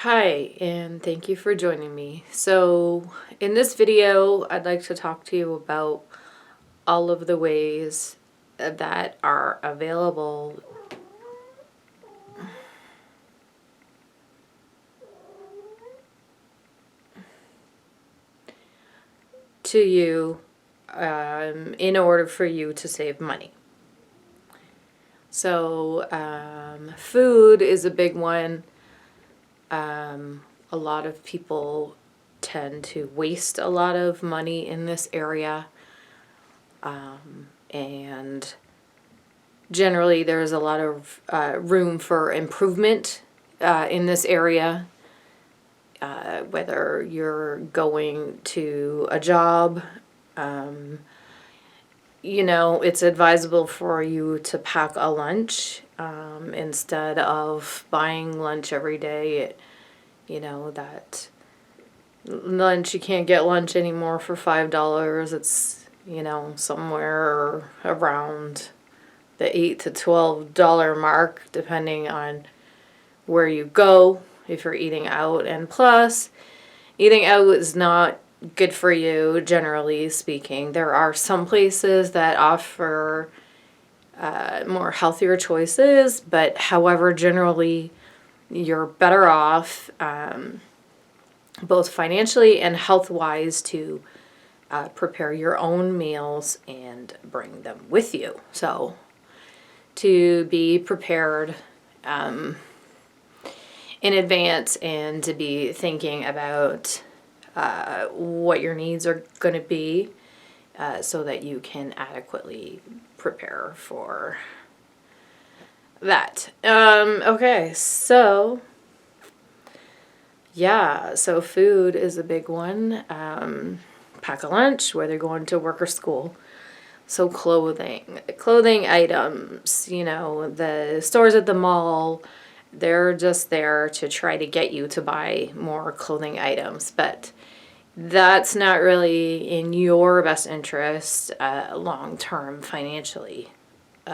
Hi, and thank you for joining me. So, in this video, I'd like to talk to you about all of the ways that are available to you in order for you to save money. So, food is a big one. A lot of people tend to waste a lot of money in this area. And generally, there's a lot of room for improvement in this area. Whether you're going to a job, it's advisable for you to pack a lunch instead of buying lunch every day. That lunch, you can't get lunch anymore for $5. It's, somewhere around the $8 to $12 mark, depending on where you go if you're eating out. And plus, eating out is not good for you, generally speaking. There are some places that offer more healthier choices, but however, generally, you're better off both financially and health-wise to prepare your own meals and bring them with you. So, to be prepared in advance and to be thinking about what your needs are going to be so that you can adequately prepare for that. Okay, so food is a big one. Pack a lunch, whether you're going to work or school. So clothing items, the stores at the mall, they're just there to try to get you to buy more clothing items, but that's not really in your best interest long-term financially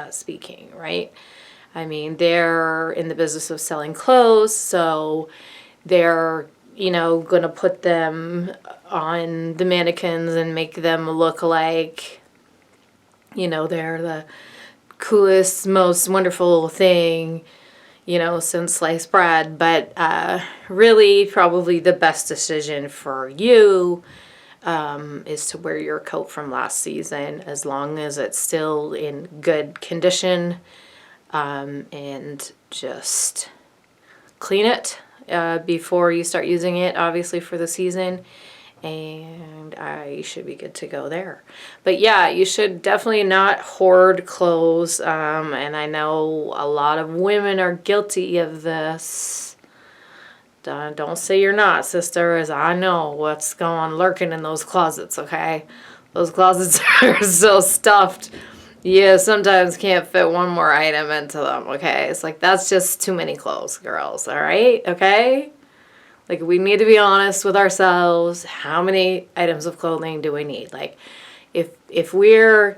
speaking, right? I mean, they're in the business of selling clothes, so they're, going to put them on the mannequins and make them look like, they're the coolest, most wonderful thing, since sliced bread. But really, probably the best decision for you is to wear your coat from last season as long as it's still in good condition, and just clean it before you start using it, obviously, for the season. And you should be good to go there. But yeah, you should definitely not hoard clothes. And I know a lot of women are guilty of this. Don't say you're not, sister, as I know what's going on lurking in those closets, okay? Those closets are so stuffed. You sometimes can't fit one more item into them, okay? It's like, that's just too many clothes, girls, all right? Okay? Like, we need to be honest with ourselves. How many items of clothing do we need? Like, if we're,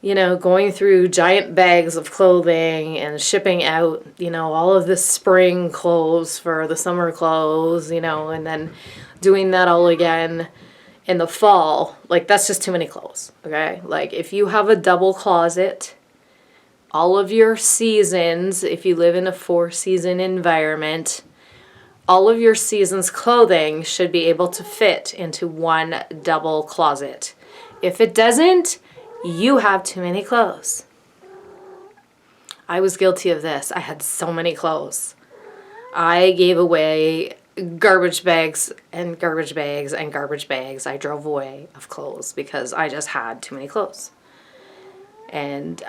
going through giant bags of clothing and shipping out, all of the spring clothes for the summer clothes, and then doing that all again in the fall, like, that's just too many clothes, okay? Like, if you have a double closet, all of your seasons, if you live in a 4-season environment, all of your season's clothing should be able to fit into one double closet. If it doesn't, you have too many clothes. I was guilty of this. I had so many clothes. I gave away garbage bags and garbage bags and garbage bags. I drove away of clothes because I just had too many clothes. And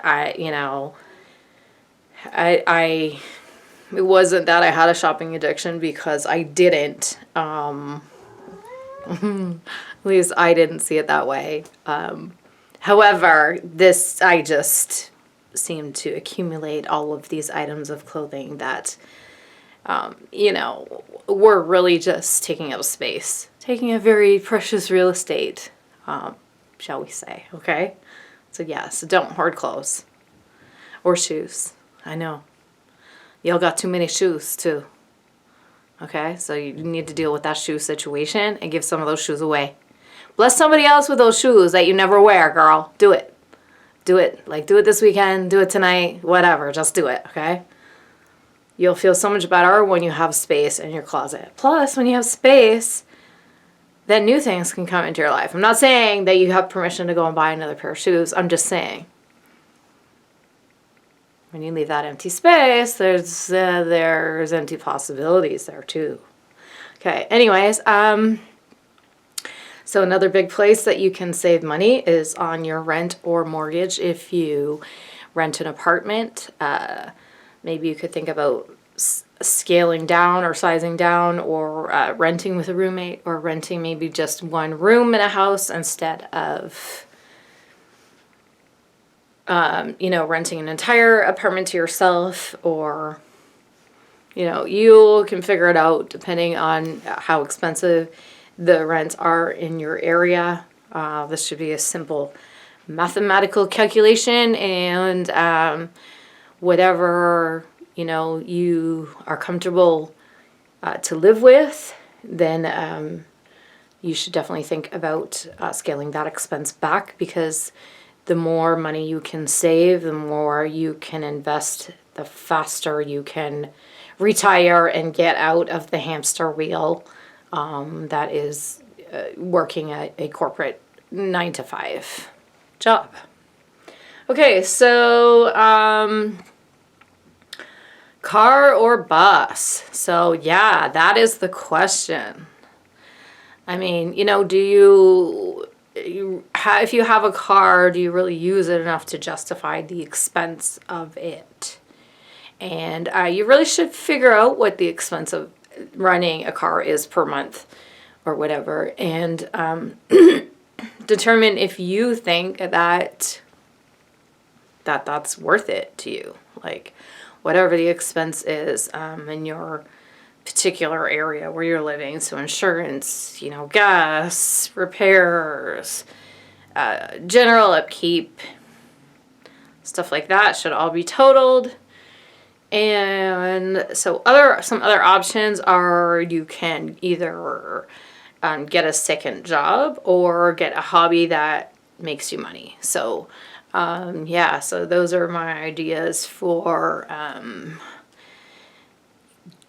it wasn't that I had a shopping addiction, because I didn't. At least I didn't see it that way. However, I just seemed to accumulate all of these items of clothing that, were really just taking up space, taking a very precious real estate, shall we say, okay? So yes, don't hoard clothes or shoes. I know. Y'all got too many shoes, too. Okay, so you need to deal with that shoe situation and give some of those shoes away. Bless somebody else with those shoes that you never wear, girl. Do it. Do it. Like, do it this weekend, do it tonight, whatever. Just do it, okay? You'll feel so much better when you have space in your closet. Plus, when you have space, then new things can come into your life. I'm not saying that you have permission to go and buy another pair of shoes. I'm just saying, when you leave that empty space, there's empty possibilities there too. Okay, anyways, so another big place that you can save money is on your rent or mortgage. If you rent an apartment, maybe you could think about scaling down or sizing down, or renting with a roommate, or renting maybe just one room in a house instead of renting an entire apartment to yourself. Or you can figure it out depending on how expensive the rents are in your area. This should be a simple mathematical calculation, and whatever you are comfortable to live with, then you should definitely think about scaling that expense back, because the more money you can save, the more you can invest, the faster you can retire and get out of the hamster wheel that is working at a corporate 9-to-5 job. Okay, so car or bus? So yeah, that is the question. I mean, if you have a car, do you really use it enough to justify the expense of it? And you really should figure out what the expense of running a car is per month or whatever, and determine if you think that that's worth it to you. Like, whatever the expense is in your particular area where you're living. So insurance, gas, repairs, general upkeep, stuff like that should all be totaled. And so some other options are, you can either get a second job or get a hobby that makes you money. So so those are my ideas for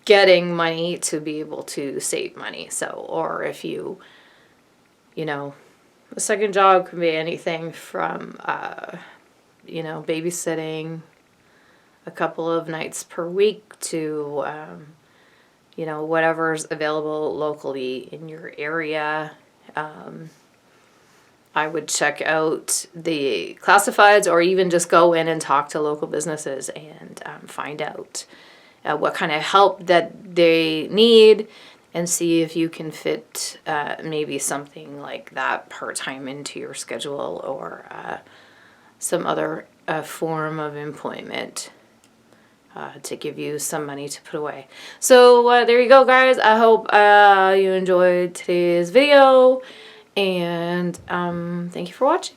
getting money to be able to save money. So, or if a second job can be anything from babysitting a couple of nights per week to whatever's available locally in your area. I would check out the classifieds, or even just go in and talk to local businesses and find out what kind of help that they need, and see if you can fit maybe something like that part-time into your schedule, or some other form of employment to give you some money to put away. So there you go, guys. I hope you enjoyed today's video, and thank you for watching.